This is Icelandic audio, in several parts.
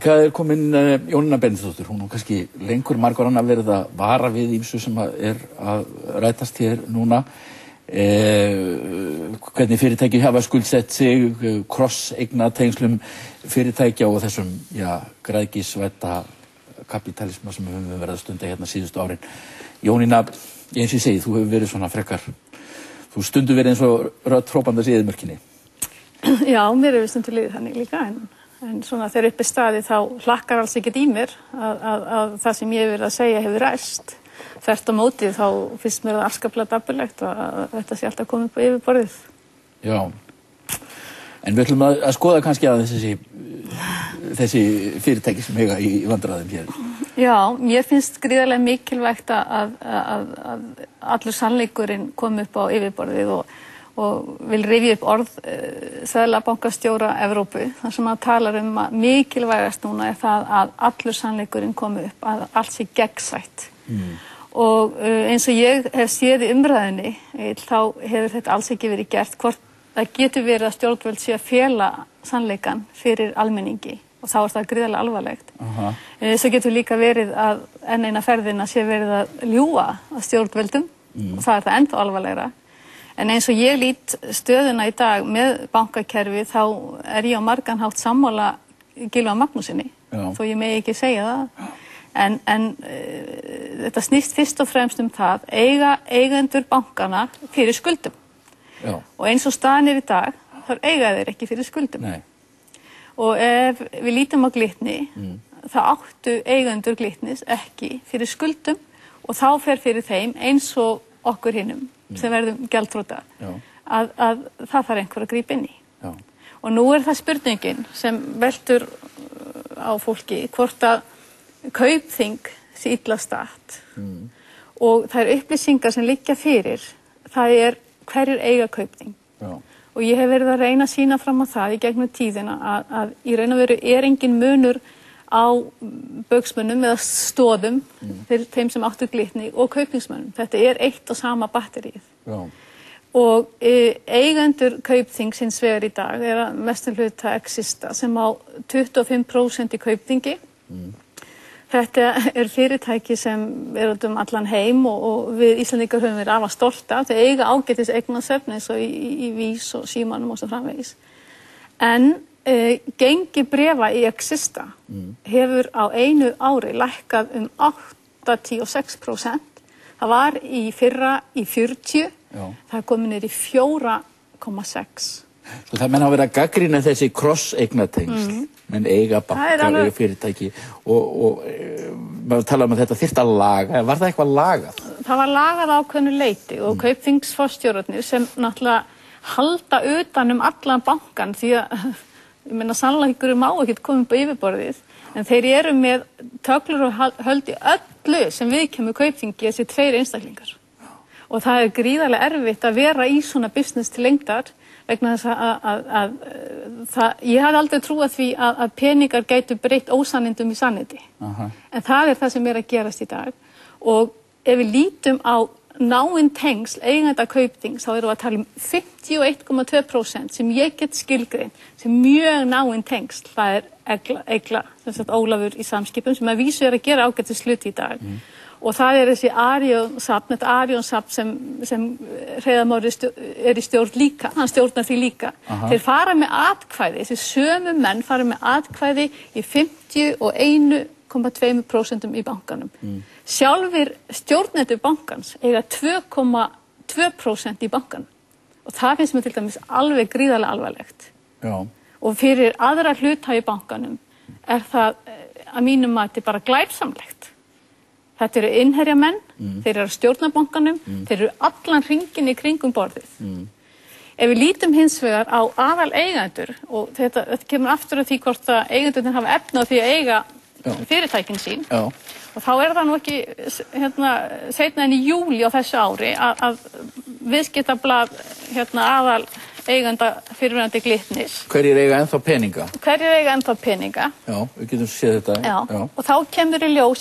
Hingað komin Jónína Benediktsdóttir, hún kannski lengur margur annað verið að vara við ýmsu sem að rætast hér núna. Hvernig fyrirtæki hafa skuldsett sig, krosseignatengslum fyrirtækja og þessum græðgisvædda kapítalisma sem við höfum verið að stunda hérna síðustu árin. Jónína, eins og ég segi, þú hefur verið svona frekar, þú stundu verið eins og rödd hrópandans í eyðimörkinni. Já, mér hefur stundu liðið þannig líka, en svona þegar uppi staðið þá hlakkar alls ekkert í mér að það sem ég hef verið að segja hefur ræst. Þvert á móti þá finnst mér það afskaplega dapurlegt að þetta sé alltaf komið upp á yfirborðið. Já, en við ætlum að skoða kannski að þessi fyrirtæki sem eiga í vandræðum hér. Já, mér finnst gríðarlega mikilvægt að allur sannleikurinn komi upp á yfirborðið og vil rifja upp orð Seðlabankastjóra Evrópu, þar sem hann talar að mikilvægast núna það að allur sannleikurinn komi upp, að allt sé gegnsætt. Og eins og ég hef séð í umræðinni, þá hefur þetta alls ekki verið gert. Hvort það getur verið að stjórnvöld sé að fela sannleikann fyrir almenningi og þá það gríðarlega alvarlegt. Svo getur líka verið að enn eina ferðina sé verið að ljúga að stjórnvöldum og það það ennþá alvarlegra. En eins og ég lít stöðuna í dag með bankakerfi þá ég á margan hátt sammála Gylfa Magnússyni, þó ég megi ekki segja það. En þetta snýst fyrst og fremst það eigendur bankana fyrir skuldum. Og eins og staðan í dag, þá eiga þeir ekki fyrir skuldum. Nei. Og ef við lítum á Glitni, þá áttu eigendur Glitnis ekki fyrir skuldum og þá fer fyrir þeim eins og okkur hinum sem verðum gjaldþrota að það þarf einhver að grípa inn í. Og nú það spurningin sem veltur á fólki hvort að Kaupþing sé illa statt og það upplýsingar sem liggja fyrir, það hverjir eiga Kaupþing. Og ég hef verið að reyna að sýna fram á það í gegnum tíðina að í raun og veru engin munur á baugsmönnum eða stóðum fyrir þeim sem áttu Glitni og Kaupþingsmönnum. Þetta eitt og sama batterið. Og eigendur Kaupþings hins vegar í dag að mestum hluta Exista sem á 25% í Kaupþingi. Þetta fyrirtæki sem út allan heim og við Íslendingar höfum verið afar stolta. Þau eiga ágætis eignasöfn eins og í Vís og Símanum og svo framvegis. En gengi bréfa í Exista hefur á einu ári lækkað 86%. Það var í fyrra í 40%, það komið niður í 4,6%. Svo það menn hafa verið að gagnrýna þessi krosseignatengl, menn eiga bankar, eiga fyrirtæki og maður tala að þetta þyrfti að laga. Var það eitthvað lagað? Það var lagað á ákveðnu leyti og Kaupþingsforstjórarnir sem náttúrulega halda utan allan bankan því að ég meina sannleikurinn má ekki koma upp á yfirborðið en þeir með töflur og höld í öllu sem viðkemur Kaupþingi þessi tveir einstaklingar. Og það gríðarlega erfitt að vera í svona business til lengdar vegna þess að ég hafði aldrei trúað því að peningar gætu breytt ósannindum í sannindi. En það það sem að gerast í dag og ef við lítum á náin tengsl eigenda Kaupþings þá við að tala 51,2% sem ég get skilgreint sem mjög náin tengsl. Það Egla, Ólafur í Samskipum sem að vísu að gera ágætis hluti í dag. Og það þessi Arion-safn sem Hreiðar Már í stjórn líka, hann stjórnar því líka. Þeir fara með atkvæði, þessi sömu menn fara með atkvæði í 51,2% í bankanum. Sjálfir stjórnendur bankans eiga 2,2% í bankanum. Og það finnst mér til dæmis alveg gríðarlega alvarlegt. Og fyrir aðra hluta í bankanum það að mínum mati bara glæpsamlegt. Þetta innherjamenn, þeir að stjórna bankanum, þeir allan hringinn í kringum borðið. Ef við lítum hins vegar á aðal eigendur, og þetta kemur aftur að því hvort að eigendurnir hafa efni á því að eiga fyrirtækin sín, og þá það nú ekki seinna en í júlí á þessu ári að viðskiptablað aðal eigenda fyrirverandi Glitnis. Hverjir eiga ennþá peninga? Já, við getum séð þetta. Já. Og þá kemur í ljós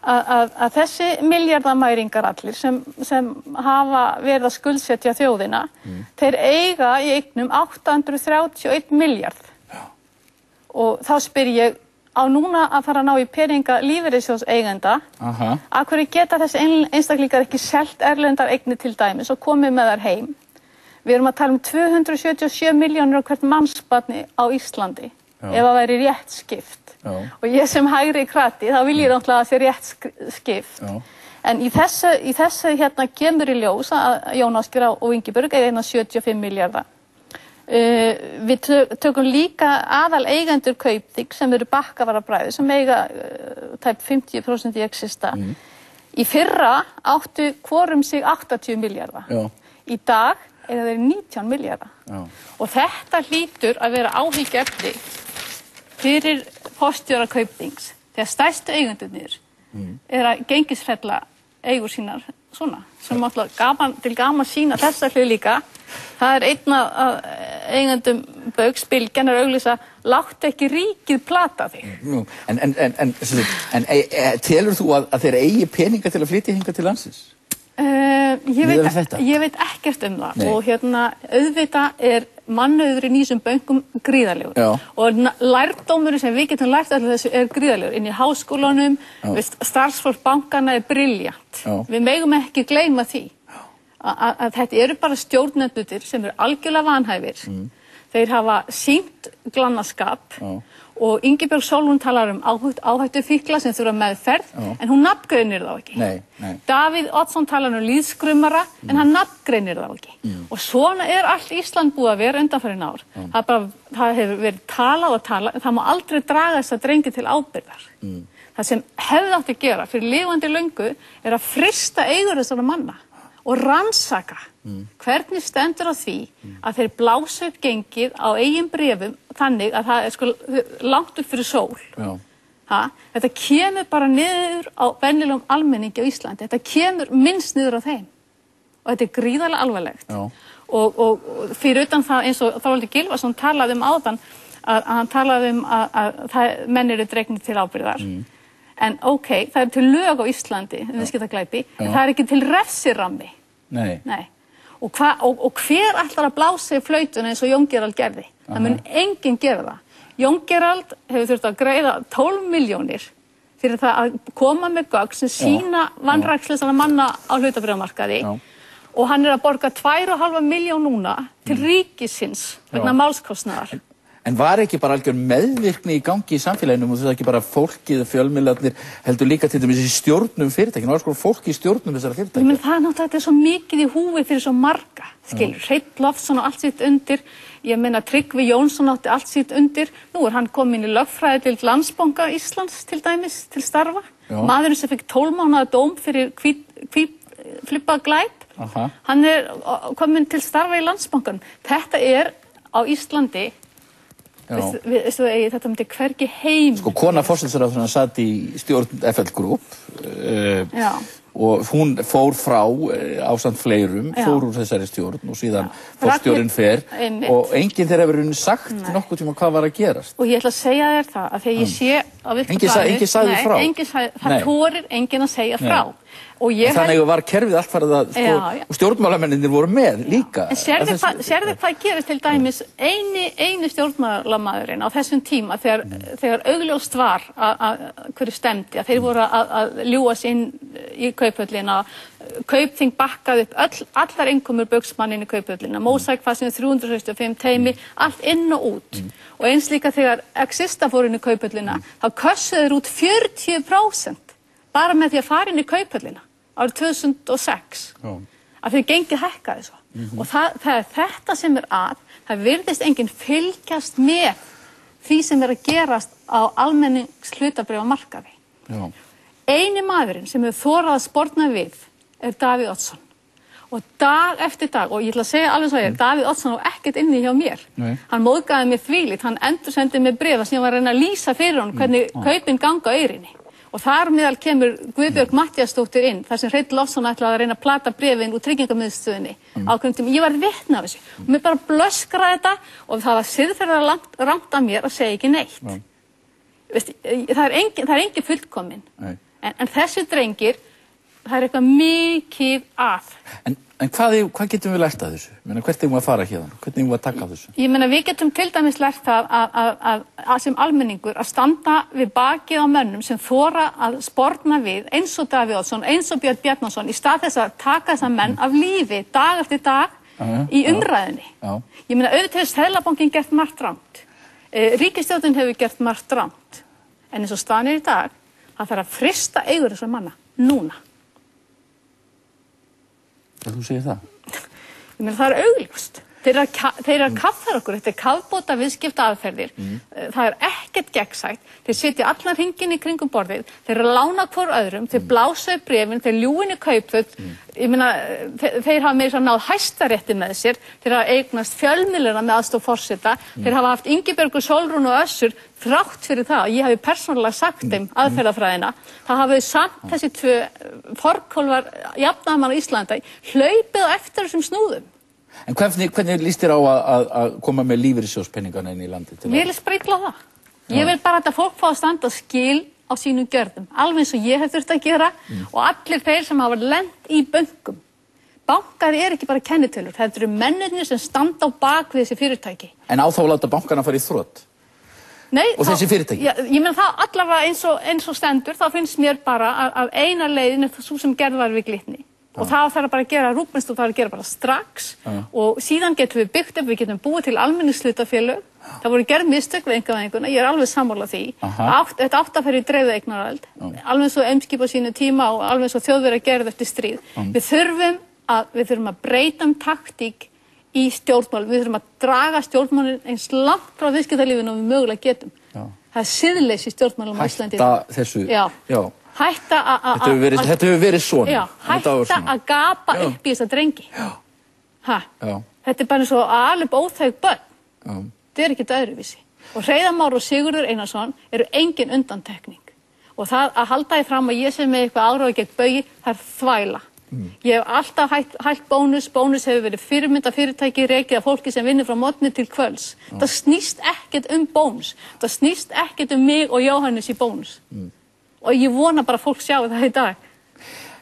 að þessi milljarðamæringar allir sem hafa verið að skuldsetja þjóðina, þeir eiga í eignum 831 milljarð. Og þá spyr ég, á núna að fara að ná í peninga lífeyrissjóðseigenda, af hverju geta þessi einstaklingar ekki selt erlendar eignir til dæmis og komið með þær heim? Við erum að tala um 277 milljónir á hvert mannsbarni á Íslandi, ef það væri rétt skipt. Og ég sem hægri krati, þá vil ég náttúrulega að það sé rétt skipt. En í þessu hérna kemur í ljós að Jón Ásgeir og Ingibjörg eiga hérna 75 milljarða. Við tökum líka aðal eigendur Kaupþings sem eru Bakkavararbræður sem eiga tæp 50% í Exista. Í fyrra áttu hvorum sig 80 milljarða. Í dag eiga þeir 19 milljarða. Og þetta hlýtur að vera áhyggjuefni fyrir forstjóra Kaupþings. Þegar stærstu eigendurnir að gengisfella eigur sínar svona, sem náttúrulega til gaman sína þessa hlið líka. Það einn af eigendum Baugs, Bylgjan, auglýsa, láttu ekki ríkið plata þig. En telur þú að þeir eigi peninga til að flytja hingað til landsins? Ég veit ekkert það. Og hérna auðvitað mannauður í nýsum bönkum gríðarlegur. Og lærdómurinn sem við getum lært allir þessu gríðarlegur. Inn í háskólanum, starfsfólk bankana brilljant. Við megum ekki gleyma því að þetta eru bara stjórnendur sem eru algjörlega vanhæfir. Þeir hafa sýnt glannaskap og Ingibjörg Sólrún talar áhættufíkla sem þurfa meðferð, en hún nafngreinir þá ekki. Davíð Oddsson talar lýðskrummara, en hann nafngreinir þá ekki. Og svona allt Ísland búið að vera undanfarin ár. Það hefur verið talað og talað, en það má aldrei draga þessa drengi til ábyrgðar. Það sem hefði átt að gera fyrir lifandi löngu að frysta eigur þessara manna og rannsaka hvernig stendur á því að þeir blása upp gengið á eigin bréfum þannig að það langt upp fyrir sól. Þetta kemur bara niður á venjulegum almenningi á Íslandi. Þetta kemur minnst niður á þeim. Og þetta gríðarlega alvarlegt. Og fyrir utan það, eins og Þorvaldur Gylfason talaði áðan, að hann talaði að menn eru dregnir til ábyrgðar. En það til lög á Íslandi, viðskiptaglæpi, en það ekki til refsirammi. Nei. Og hver ætlar að blása í flautuna eins og Jón Gerald gerði? Það mun enginn gera það. Jón Gerald hefur þurft að greiða 12 milljónir fyrir það að koma með gögn sem sýna vanrækslusana manna á hlutabréfamarkaði og hann að borga 2,5 milljón núna til ríkisins vegna málskostnaðar. En var ekki bara algjör meðvirkni í gangi í samfélaginu og það ekki bara fólkið, fjölmiðlarnir, heldur líka til dæmis í stjórnum fyrirtækinu, var fólk í stjórnum þessara fyrirtækja? Það náttúrulega svo mikið í húfi fyrir svo marga, skilur, Hreinn Loftsson og allt sitt undir, ég meina Tryggvi Jónsson átti allt sitt undir, nú hann kominn í lögfræðideild Landsbanka Íslands til dæmis til starfa, maðurinn sem fekk 12 mánaða dóm fyrir flippað glæp, hann kominn til starfa í Landsbankanum. Þetta á Íslandi. Þetta myndi hvergi heim. Kona forsætisráðherra satt í stjórn FL Group og hún fór frá ásamt fleirum, fór úr þessari stjórn og síðan forstjórinn fer og enginn þeirra hefur sagt nokkuð tíma hvað var að gerast. Og ég ætla að segja þér það að þegar ég sé á Enginn sagði frá. Það þorir enginn að segja frá. Þannig var kerfið allt farið og stjórnmálamennir voru með líka. En sérðu hvað gerist til dæmis eini stjórnmálamaðurinn á þessum tíma þegar augljóst var að hverju stemdi, að þeir voru að ljúga sig inn í Kauphöllina, Kaupþing bakkaði upp allar innkomur Baugsmann inn í Kauphöllina, Mósaik fasin 365 teymi, allt inn og út. Og eins líka þegar Exista fór inn í Kauphöllina, þá kössuðu þeir út 40% bara með því að fara inn í Kauphöllina árið 2006 að þeir gengið hækkaði svo. Og það þetta sem það virðist enginn fylgjast með því sem að gerast á almennings hlutabréfamarkaði. Eini maðurinn sem hefur þorað að sporna við Davíð Oddsson. Og dag eftir dag, og ég ætla að segja alveg svo Davíð Oddsson á ekkert inni hjá mér. Hann móðgaði mér þvílíkt, hann endursendi mér bréfa sem ég var að reyna að lýsa fyrir honum hvernig kaupin ganga á Eyrinni. Og þar meðal kemur Guðbjörg Matthíasdóttir inn, þar sem Hreinn Loftsson ætlaði að reyna að plata bréfin úr Tryggingamiðstöðinni ákveðnum tíma. Ég var vitni af þessu. Og mér bara blöskraði þetta og það var siðferðilega rangt af mér að segja ekki neitt. Það er engin fullkomin. En þessi drengir það eitthvað mikið að. En hvað getum við lært af þessu? Hvert eigum við að fara hérna? Hvernig eigum við að taka af þessu? Ég meina, við getum til dæmis lært það að sem almenningur að standa við bakið á mönnum sem þora að sporna við eins og Davíð Oddsson, eins og Björn Bjarnason í stað þess að taka þessa menn af lífi dag eftir dag í umræðinni. Ég meina, auðvitað hefur Seðlabankinn gert margt rangt. Ríkisstjórnin hefur gert margt rangt. En eins og staðan í dag, það þarf að frysta eigur þessar manna núna. Þú segir það? Ég meina, það augljóst. Þeir eru að kaffæra okkur, þetta kafbóta viðskipta aðferðir. Það ekkert gegnsætt. Þeir setja allan hringinn í kringum borðið, þeir eru að lána hvor öðrum, þeir blása upp bréfin, þeir ljúga inn í kaupföll. Ég meina, þeir hafa meira náð Hæstarétti með sér, þeir hafa eignast fjölmiðlana með aðstoð forseta, þeir hafa haft Ingibjörgu, Sólrún og Össur þrátt fyrir það. Ég hafi persónulega sagt þeim aðferðafræðina. Það hafi samt þessi tvö forkólfar jafnaðarmanna á Íslandi hlaupið á eftir þessum snúðum. En hvernig líst þér á að koma með lífeyrissjóðspenningana inn í landið? Ég vil sprikla það. Ég vil bara að þetta fólk fá að standa skil á sínum gjörðum, alveg eins og ég hef þurft að gera og allir þeir sem hafa lent í bönkum. Bankar ekki bara kennitölur, þetta eru mennirnir sem standa á bak við þessi fyrirtæki. En á þá að láta bankana fara í þrot? Nei, og þessi fyrirtæki? Ég meina það allavega eins og stendur, þá finnst mér bara að eina leiðin það svo sem gerð var við Glitni. Og það þarf bara að gera rúbinst og það þarf að gera bara strax og síðan getum við byggt upp, við getum búið til almenningshlutafélög. Það voru gerð mistök við einkavæðinguna, ég alveg sammála því. Þetta átt að fara í dreifða eignarhald, alveg svo Eimskip á sínu tíma og alveg svo Þjóðverjar gerðu eftir stríð. Við þurfum að breyta taktík í stjórnmálum, við þurfum að draga stjórnmálin eins langt frá viðskiptalífinu og við mögulega getum. Það siðleysi í stjórnmálum á Íslandi. Hætta þessu, já. Hætta Þetta hefur verið svona. Já, hætta að gapa upp í þessa drengi. Þetta bara eins og að alveg óþæg börn. Þetta ekkert öðruvísi. Og Hreiðar Már og Sigurður Einarsson eru engin undantekning. Og það að halda því fram að ég sé með eitthvað áráði gegn Baugi, það er þvæla. Ég hef alltaf hætt Bónus hefur verið fyrirmynda fyrirtæki rekið af fólki sem vinnur frá morgni til kvölds. Það snýst ekkert Bónus. Það snýst ekkert mig og Jóhannes í Bónus. Og ég vona bara að fólk sjáu það í dag.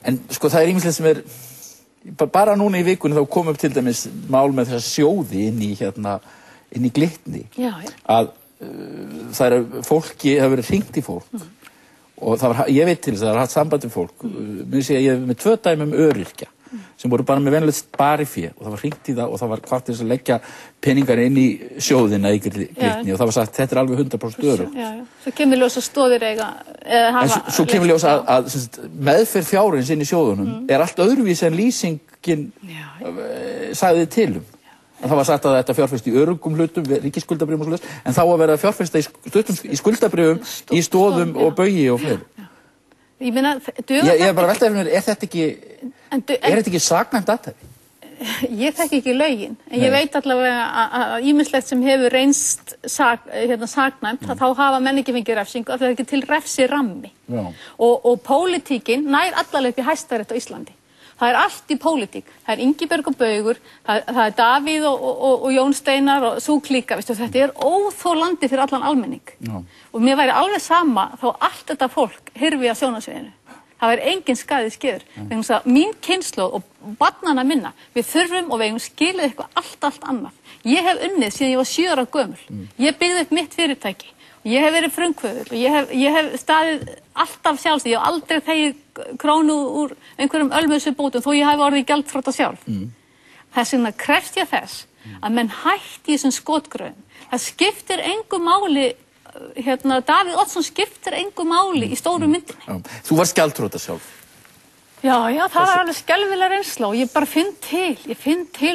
En sko það ýmislegt sem bara núna í vikunni þá kom upp til dæmis mál með þessa sjóði inn í Glitni. Að það fólki, það verið hringt í fólk. Og ég veit til þess að það haft samband við fólk. Ég hef með 2 dæmi öryrkja sem voru bara með venjulegt sparifé og það var hringt í það og það var hvart til þess að leggja peningar inn í sjóðina í Glitni og það var sagt þetta er alveg 100% öruggt. Svo kemur ljós að stóðir eiga Svo kemur ljós að meðferð fjárins inn í sjóðunum er allt öðruvísi en lýsingin sagði til Það var sagt að þetta fjárfest í öruggum hlutum, ríkisskuldabréfum og svoleiðis, en þá að vera að fjárfesta í skuldabréfum, í stoðum og Baugi og fleiri. Ég meina, ég er bara að velta eftir mér, er þetta ekki saknæmt athæfi? Ég þekki ekki lögin, en ég veit allavega að ýmislegt sem hefur reynst saknæmt, þá hafa menn ekki fengið refsingu, af því það er ekki til refsirammi. Og pólitíkin nær allalega upp í Hæstarétt á Íslandi. Það er allt í pólitík. Það er Ingibjörg og Baugur, það er Davíð og Jón Steinar og sú klíka. Þetta er óþolandi fyrir allan almenning. Og mér væri alveg sama þá allt þetta fólk hyrfi á sjónarsviðinu. Það er engin skaðið skeður. Mín kynslóð og barnanna minna, við þurfum og við eigum skilið eitthvað allt annað. Ég hef unnið síðan ég var 7 ára gömul. Ég byggði upp mitt fyrirtæki. Ég hef verið frumkvöðull og ég hef staðið alltaf sjálfstæð. Ég hef aldrei þegið krónu úr einhverjum ölmuðsubótum þó ég hef orðið gjaldþrota sjálf. Þess vegna krefst ég þess að menn hætti í þessum skotgröfum. Það skiptir engu máli, Davíð Oddsson skiptir engu máli í stóru myndinni. Þú varst gjaldþrota sjálf. Já, það var alveg skelfilega reynsla og ég bara finn til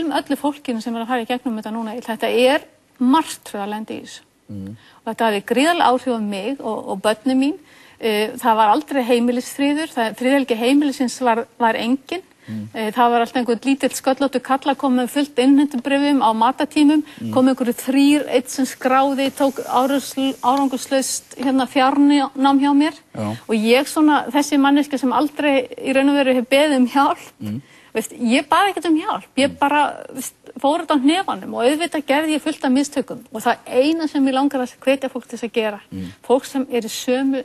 með öllu fólkinu sem er að fara í gegnum þetta núna. Þetta er martröð að lenda í þessu. Og þetta hafði gríðarleg áhrif á mig og börnin mín. Það var aldrei heimilisfriður, friðhelgi heimilisins var engin. Það var alltaf einhvern lítill sköllóttur kall að koma með fullt innheimtubrifum á matatímum, kom einhverju 3, einn sem skráði, tók árangurslaust fjárnám hjá mér. Og ég þessi manneskja sem aldrei í raun og veru hef beðið um hjálp, ég bað ekkert um hjálp, ég bara fór þetta á hnefanum og auðvitað gerði ég fullt af mistökum og það eina sem ég langar að hvetja fólk til þess að gera, fólk sem er í sömu